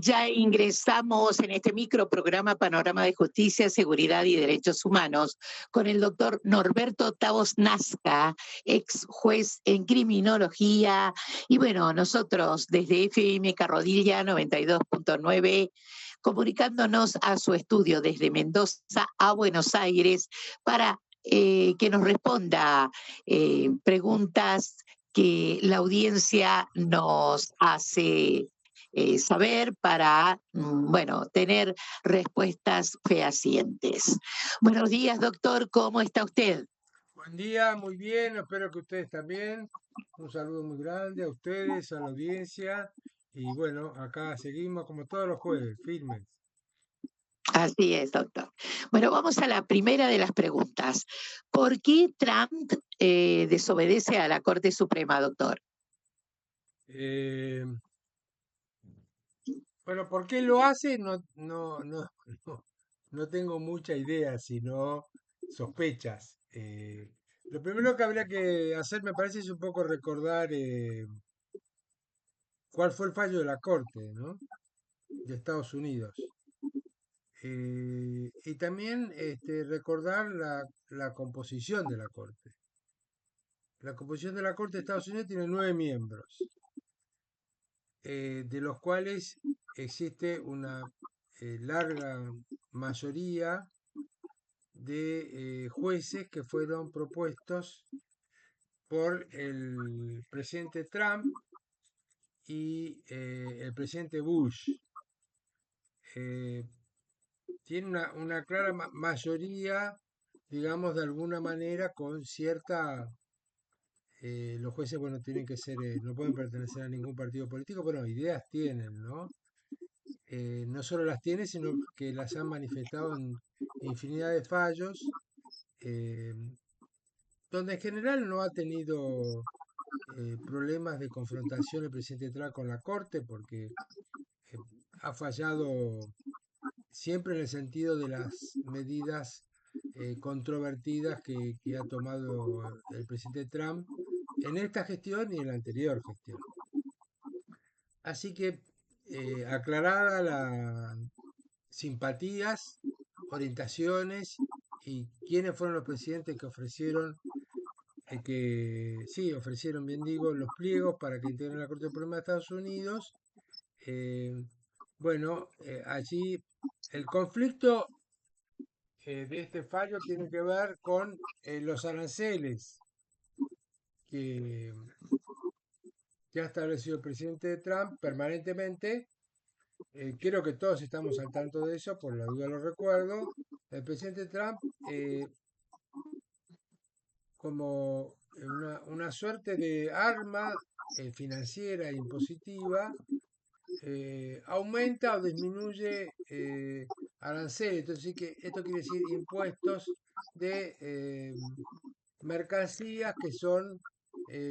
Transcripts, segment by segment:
Ya ingresamos en este microprograma Panorama de Justicia, Seguridad y Derechos Humanos con el doctor Norberto Tavos Nazca, ex juez en criminología. Y bueno, nosotros desde FM Carrodilla 92.9, comunicándonos a su estudio desde Mendoza a Buenos Aires para que nos responda preguntas que la audiencia nos hace saber para, bueno, tener respuestas fehacientes. Buenos días, doctor, ¿cómo está usted? Buen día, muy bien, espero que ustedes también. Un saludo muy grande a ustedes, a la audiencia. Y bueno, acá seguimos como todos los jueves, firmes. Así es, doctor. Bueno, vamos a la primera de las preguntas. ¿Por qué Trump desobedece a la Corte Suprema, doctor? Eh, bueno, ¿por qué lo hace? No, no tengo mucha idea, sino sospechas. Lo primero que habría que hacer, me parece, es un poco recordar cuál fue el fallo de la Corte, ¿no? De Estados Unidos. Y también recordar la composición de la Corte. La composición de la Corte de Estados Unidos tiene 9 miembros, de los cuales existe una larga mayoría de jueces que fueron propuestos por el presidente Trump y el presidente Bush. Eh, Tiene una clara mayoría, digamos, de alguna manera, con cierta los jueces, bueno, tienen que ser, no pueden pertenecer a ningún partido político, pero ideas tienen, ¿no? No solo las tienen, sino que las han manifestado en infinidad de fallos, eh, donde en general no ha tenido problemas de confrontación el presidente Trump con la Corte, porque eh, ha fallado siempre en el sentido de las medidas controvertidas que ha tomado el presidente Trump en esta gestión y en la anterior gestión. Así que aclarada las simpatías, orientaciones y quiénes fueron los presidentes que ofrecieron, que sí, ofrecieron, bien digo, los pliegos para que integren la Corte Suprema de Estados Unidos. eh, bueno, allí el conflicto de este fallo tiene que ver con los aranceles que, que ha establecido el presidente Trump permanentemente. Creo que todos estamos al tanto de eso, por la duda lo recuerdo. El presidente Trump, como una suerte de arma financiera e impositiva, aumenta o disminuye aranceles. Entonces, sí que esto quiere decir impuestos de mercancías que son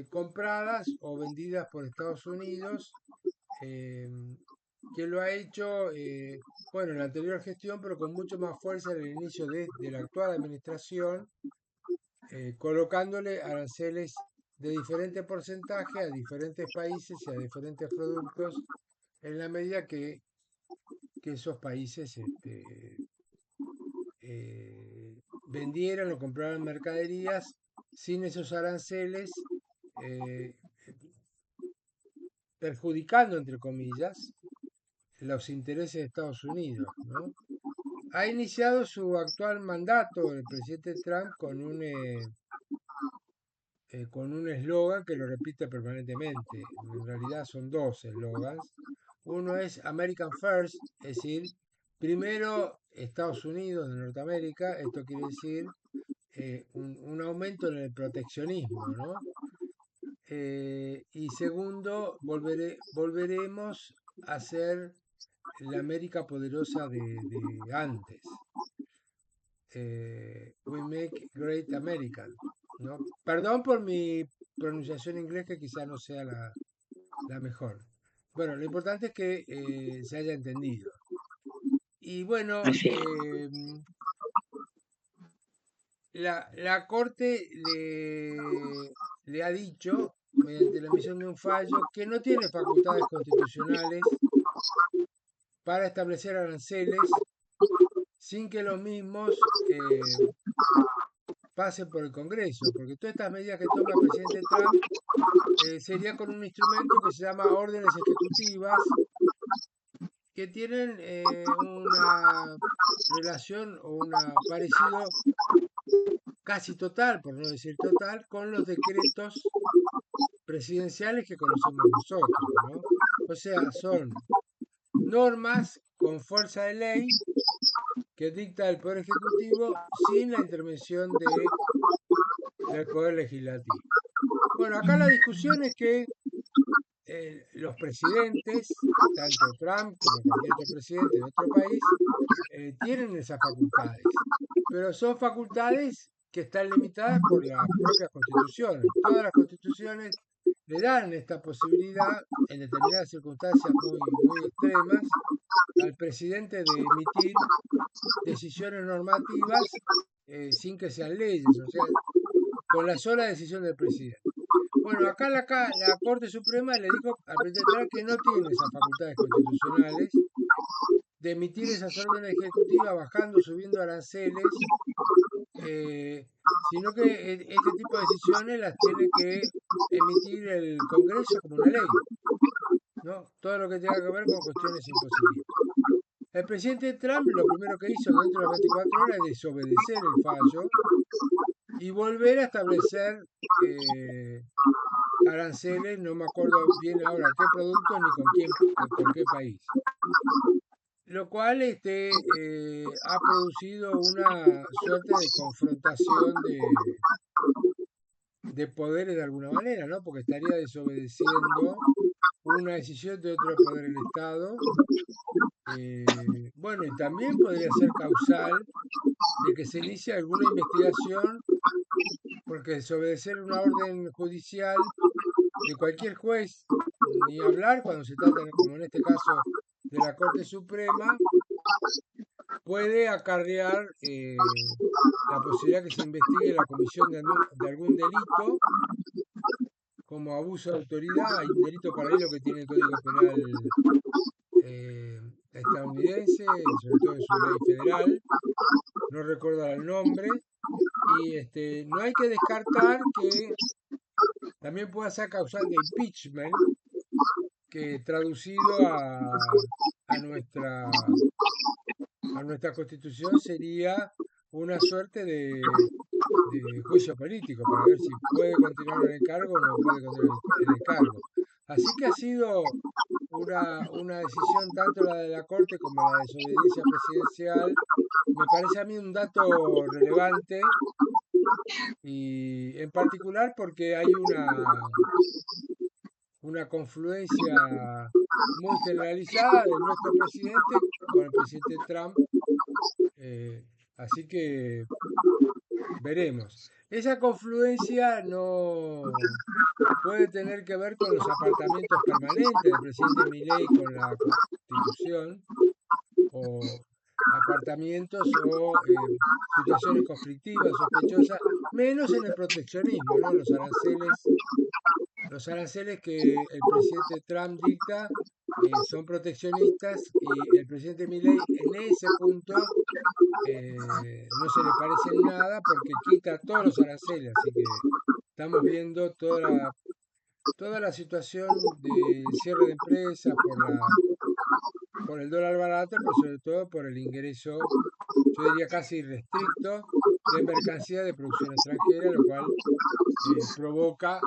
compradas o vendidas por Estados Unidos, eh, que lo ha hecho, bueno, en la anterior gestión, pero con mucho más fuerza en el inicio de la actual administración, colocándole aranceles de diferente porcentaje a diferentes países y a diferentes productos en la medida que esos países vendieran o compraran mercaderías sin esos aranceles, eh, perjudicando, entre comillas, los intereses de Estados Unidos, ¿no? Ha iniciado su actual mandato el presidente Trump con un eslogan que lo repite permanentemente. En realidad son dos eslogans. Uno es American First, es decir, primero Estados Unidos de Norteamérica. Esto quiere decir un aumento en el proteccionismo, ¿no? Y segundo, volveremos a ser la América poderosa de antes. We Make Great American, ¿no? Perdón por mi pronunciación inglés que quizá no sea la mejor. Bueno, lo importante es que se haya entendido. Y bueno, Así es. la Corte le ha dicho, mediante la emisión de un fallo, que no tiene facultades constitucionales para establecer aranceles sin que los mismos pasen por el Congreso, porque todas estas medidas que toma el presidente Trump sería con un instrumento que se llama órdenes ejecutivas, que tienen una relación o un parecido casi total, por no decir total, con los decretos presidenciales que conocemos nosotros, ¿no? O sea, son normas con fuerza de ley que dicta el Poder Ejecutivo sin la intervención del Poder Legislativo. Bueno, acá la discusión es que los presidentes, tanto Trump como cualquier otro presidente de otro país, tienen esas facultades, pero son facultades que están limitadas por las propias constituciones. Todas las constituciones le dan esta posibilidad, en determinadas circunstancias muy extremas, al presidente de emitir decisiones normativas sin que sean leyes, o sea, con la sola decisión del presidente. Bueno, acá la Corte Suprema le dijo al presidente Trump que no tiene esas facultades constitucionales de emitir esas órdenes ejecutivas bajando, subiendo aranceles, sino que este tipo de decisiones las tiene que emitir el Congreso como una ley, ¿no? Todo lo que tenga que ver con cuestiones impositivas. El presidente Trump lo primero que hizo dentro de las 24 horas es desobedecer el fallo y volver a establecer aranceles, no me acuerdo bien ahora qué productos ni con quién, con qué país. Lo cual ha producido una suerte de confrontación de poderes de alguna manera, ¿no? Porque estaría desobedeciendo una decisión de otro poder del Estado. Bueno, y también podría ser causal de que se inicie alguna investigación, porque desobedecer una orden judicial de cualquier juez, ni hablar cuando se trata, como en este caso, de la Corte Suprema, puede acarrear la posibilidad que se investigue la comisión de algún delito, como abuso de autoridad. Hay un delito paralelo que tiene el Código Penal estadounidense, sobre todo en su ley federal, no recuerdo el nombre, y no hay que descartar que también pueda ser causal de impeachment, que traducido a nuestra constitución sería una suerte de juicio político para ver si puede continuar en el cargo o no puede continuar en el cargo. Así que ha sido una decisión, tanto la de la Corte como la desobediencia presidencial, me parece a mí un dato relevante, y en particular porque hay una confluencia muy generalizada de nuestro presidente con el presidente Trump, eh, así que veremos. Esa confluencia no puede tener que ver con los apartamentos permanentes del presidente Milei con la Constitución, o apartamientos o situaciones conflictivas, sospechosas, menos en el proteccionismo, ¿no? Los aranceles que el presidente Trump dicta son proteccionistas, y el presidente Milei en ese punto no se le parece en nada porque quita todos los aranceles, así que estamos viendo toda la situación del cierre de empresas por el dólar barato, pero sobre todo por el ingreso, yo diría casi irrestricto, de mercancía de producción extranjera, lo cual provoca,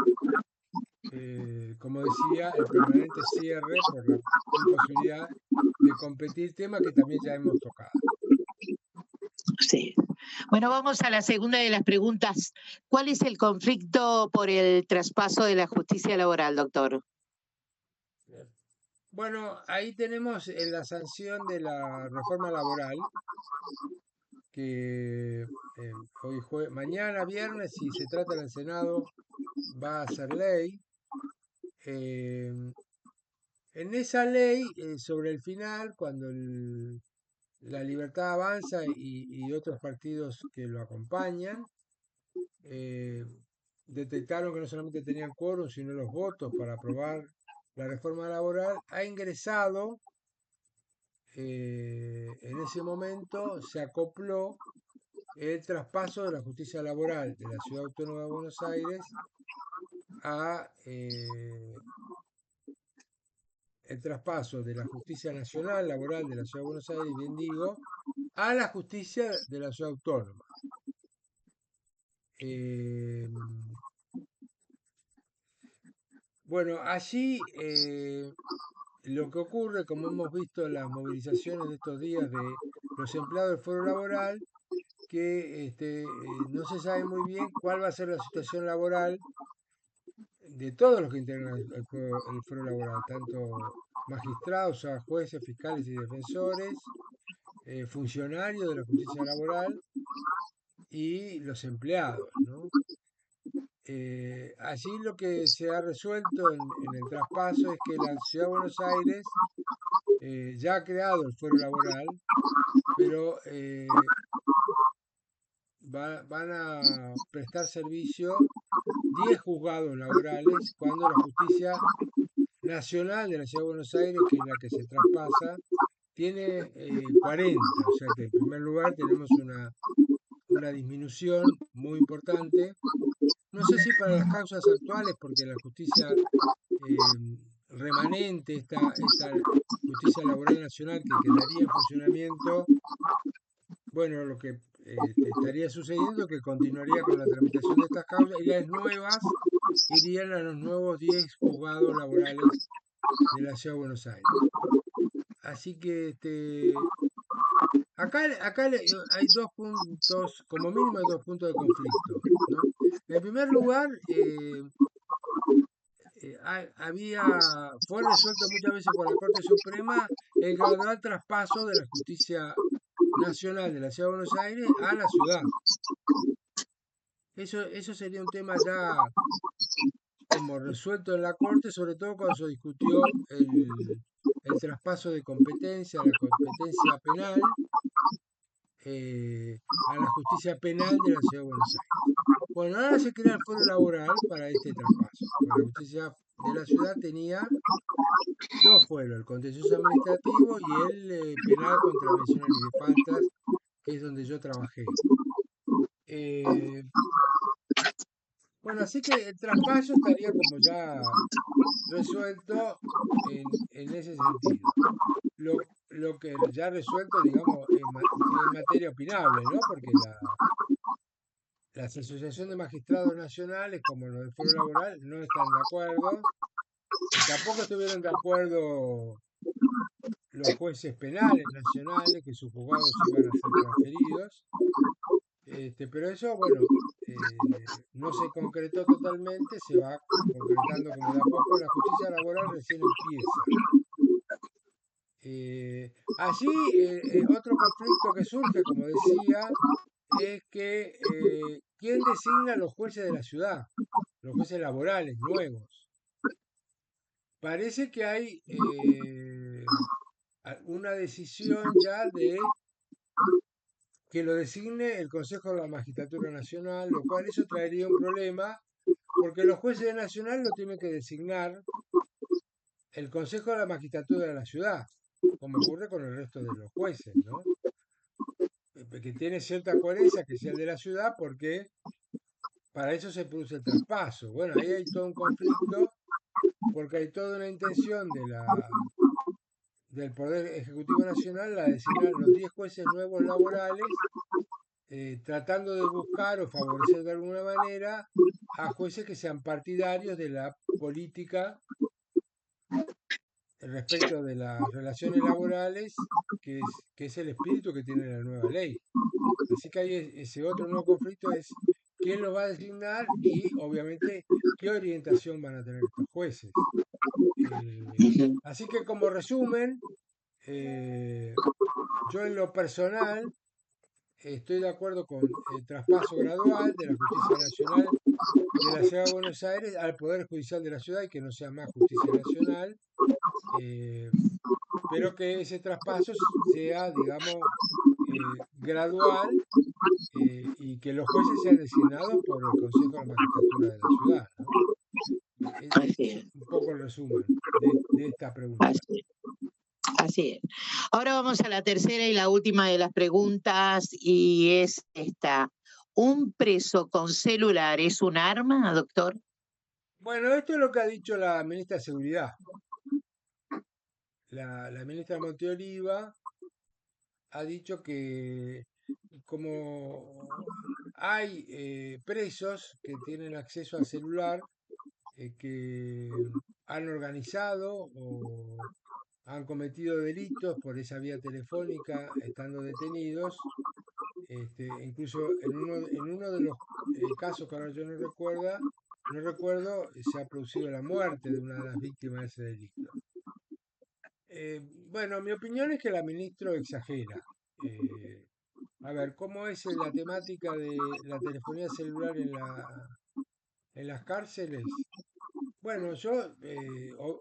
como decía, el permanente cierre por la imposibilidad de competir, tema que también ya hemos tocado. Sí. Bueno, vamos a la segunda de las preguntas. ¿Cuál es el conflicto por el traspaso de la justicia laboral, doctor? Bueno, ahí tenemos la sanción de la reforma laboral, que mañana viernes, si se trata en el Senado, va a ser ley. En esa ley, sobre el final, cuando la Libertad Avanza y otros partidos que lo acompañan eh, detectaron que no solamente tenían quórum, sino los votos para aprobar la reforma laboral, ha ingresado en ese momento se acopló el traspaso de la justicia laboral de la Ciudad Autónoma de Buenos Aires a el traspaso de la justicia nacional laboral de la Ciudad de Buenos Aires, bien digo, a la justicia de la Ciudad Autónoma. Eh, bueno, allí lo que ocurre, como hemos visto en las movilizaciones de estos días de los empleados del foro laboral, que no se sabe muy bien cuál va a ser la situación laboral de todos los que integran el foro laboral, tanto magistrados, o sea, jueces, fiscales y defensores, funcionarios de la justicia laboral y los empleados, ¿no? Allí lo que se ha resuelto en el traspaso es que la Ciudad de Buenos Aires ya ha creado el fuero laboral, pero van a prestar servicio 10 juzgados laborales cuando la justicia nacional de la Ciudad de Buenos Aires, que es la que se traspasa, tiene 40. O sea que en primer lugar tenemos una disminución muy importante. No sé si para las causas actuales, porque la justicia eh, remanente, esta justicia laboral nacional que quedaría en funcionamiento, bueno, lo que estaría sucediendo es que continuaría con la tramitación de estas causas y las nuevas irían a los nuevos 10 juzgados laborales de la Ciudad de Buenos Aires. Así que acá hay dos puntos, como mínimo hay dos puntos de conflicto, ¿no? En primer lugar, fue resuelto muchas veces por la Corte Suprema el gradual traspaso de la justicia nacional de la Ciudad de Buenos Aires a la ciudad. Eso sería un tema ya como resuelto en la Corte, sobre todo cuando se discutió el traspaso de competencia, la competencia penal, a la justicia penal de la Ciudad de Buenos Aires. Bueno, ahora se crea el foro laboral para este traspaso, porque la justicia de la ciudad tenía dos fueros, el contencioso administrativo y el penal, contravencional y de faltas, que es donde yo trabajé. Bueno, así que el traspaso estaría como ya resuelto en ese sentido. Lo que ya resuelto, digamos, en materia opinable, ¿no? Porque las asociaciones de magistrados nacionales, como los del Foro Laboral, no están de acuerdo. Y tampoco estuvieron de acuerdo los jueces penales nacionales, que sus juzgados iban a ser transferidos. Pero eso, bueno, no se concretó totalmente, se va concretando como de a poco. La justicia laboral recién empieza. Allí, otro conflicto que surge, como decía, es que ¿quién designa a los jueces de la ciudad? Los jueces laborales nuevos. Parece que hay una decisión ya de que lo designe el Consejo de la Magistratura Nacional, lo cual eso traería un problema, porque los jueces nacional lo tiene que designar el Consejo de la Magistratura de la ciudad, como ocurre con el resto de los jueces, ¿no? Que tiene cierta coherencia que sea el de la ciudad, porque para eso se produce el traspaso. Bueno, ahí hay todo un conflicto, porque hay toda una intención del Poder Ejecutivo Nacional a designar los 10 jueces nuevos laborales, tratando de buscar o favorecer de alguna manera a jueces que sean partidarios de la política respecto de las relaciones laborales, que es el espíritu que tiene la nueva ley. Así que hay ese otro nuevo conflicto, es quién lo va a designar y obviamente qué orientación van a tener estos jueces. Así que como resumen, yo en lo personal estoy de acuerdo con el traspaso gradual de la justicia nacional de la Ciudad de Buenos Aires al Poder Judicial de la ciudad y que no sea más justicia nacional, pero que ese traspaso sea, digamos, gradual, y que los jueces sean designados por el Consejo de la Magistratura de la ciudad, ¿no? Es Así es, un poco el resumen de esta pregunta. así es. Así es. Ahora vamos a la tercera y la última de las preguntas y es esta. ¿Un preso con celular es un arma, doctor? Bueno, esto es lo que ha dicho la ministra de Seguridad. La ministra Monteoliva ha dicho que como hay presos que tienen acceso al celular, que han organizado o han cometido delitos por esa vía telefónica estando detenidos, incluso en uno de los casos que ahora yo no recuerdo, se ha producido la muerte de una de las víctimas de ese delito. Bueno, mi opinión es que la ministra exagera. Eh, a ver, ¿cómo es la temática de la telefonía celular en las cárceles? Bueno, yo,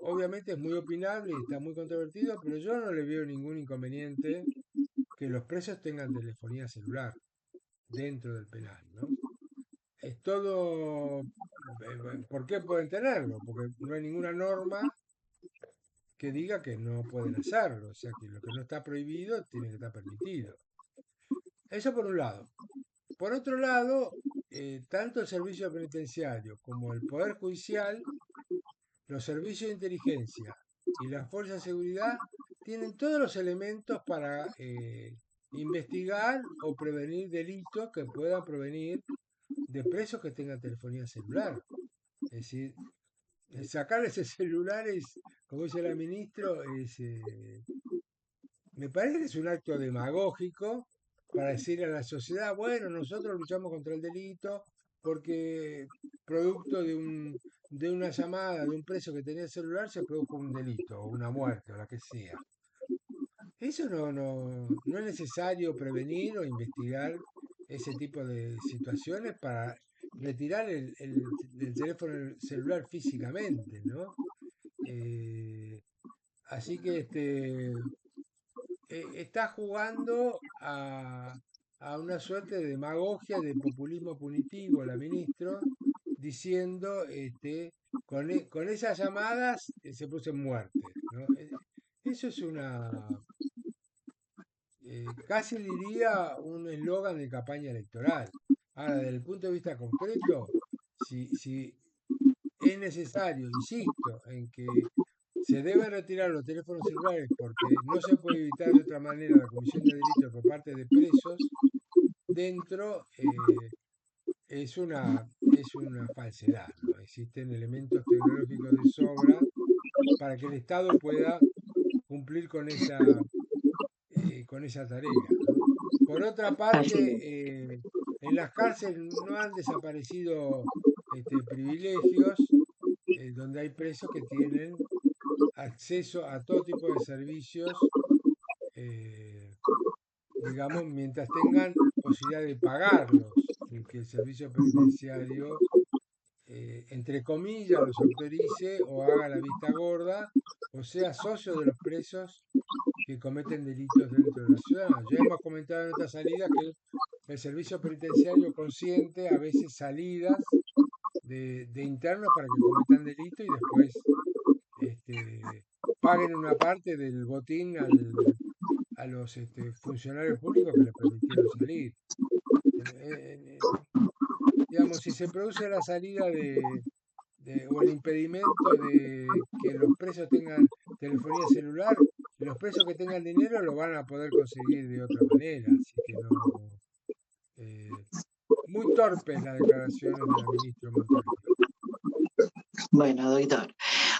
obviamente es muy opinable y está muy controvertido, pero yo no le veo ningún inconveniente que los presos tengan telefonía celular dentro del penal, ¿no? Es todo, ¿por qué pueden tenerlo? Porque no hay ninguna norma que diga que no pueden hacerlo, o sea que lo que no está prohibido tiene que estar permitido. Eso por un lado. Por otro lado, tanto el servicio penitenciario como el Poder Judicial, los servicios de inteligencia y las fuerzas de seguridad tienen todos los elementos para investigar o prevenir delitos que puedan provenir de presos que tengan telefonía celular. Es decir, sacarles el celular es, como dice la ministra, me parece que es un acto demagógico para decir a la sociedad, bueno, nosotros luchamos contra el delito porque producto de una llamada de un preso que tenía el celular se produjo un delito o una muerte o la que sea. Eso no es necesario prevenir o investigar ese tipo de situaciones para retirar el teléfono celular físicamente, ¿no? Eh, así que está jugando a una suerte de demagogia, de populismo punitivo la ministra, diciendo, con esas llamadas se producen muertes, ¿no? Eso es casi diría un eslogan de campaña electoral. Ahora, desde el punto de vista concreto, si es necesario, insisto, en que se deben retirar los teléfonos celulares porque no se puede evitar de otra manera la comisión de delitos por parte de presos, dentro es una falsedad, ¿no? Existen elementos tecnológicos de sobra para que el Estado pueda cumplir con esa tarea, ¿no? Por otra parte, Así es. en las cárceles no han desaparecido privilegios donde hay presos que tienen acceso a todo tipo de servicios, eh, digamos, mientras tengan posibilidad de pagarlos, y que el servicio penitenciario, entre comillas, los autorice o haga la vista gorda, o sea socio de los presos que cometen delitos dentro de la ciudad. Ya hemos comentado en otras salidas que el servicio penitenciario consiente a veces salidas de internos para que cometan delitos y después este, paguen una parte del botín a los funcionarios públicos que les permitieron salir. Digamos, si se produce la salida o el impedimento de que los presos tengan telefonía celular, los presos que tengan dinero lo van a poder conseguir de otra manera. Así que no. eh, Muy torpes las declaraciones de la ministra Montolivo. Bueno, doctor.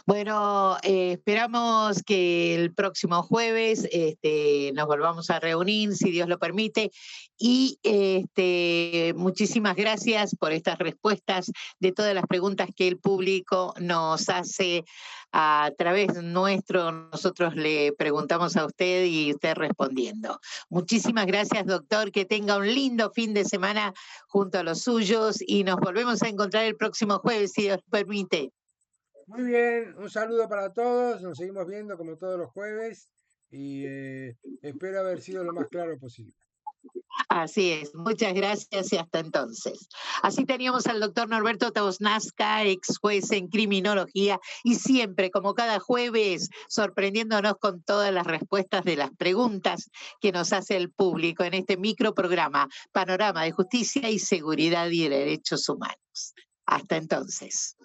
Bueno, esperamos que el próximo jueves nos volvamos a reunir, si Dios lo permite. Y muchísimas gracias por estas respuestas de todas las preguntas que el público nos hace a través nuestro. Nosotros le preguntamos a usted y usted respondiendo. Muchísimas gracias, doctor. Que tenga un lindo fin de semana junto a los suyos y nos volvemos a encontrar el próximo jueves, si Dios lo permite. Muy bien, un saludo para todos. Nos seguimos viendo como todos los jueves y espero haber sido lo más claro posible. Así es, muchas gracias y hasta entonces. Así teníamos al doctor Norberto Tavos Nazca, ex juez en criminología, y siempre, como cada jueves, sorprendiéndonos con todas las respuestas de las preguntas que nos hace el público en este microprograma Panorama de Justicia y Seguridad y Derechos Humanos. Hasta entonces.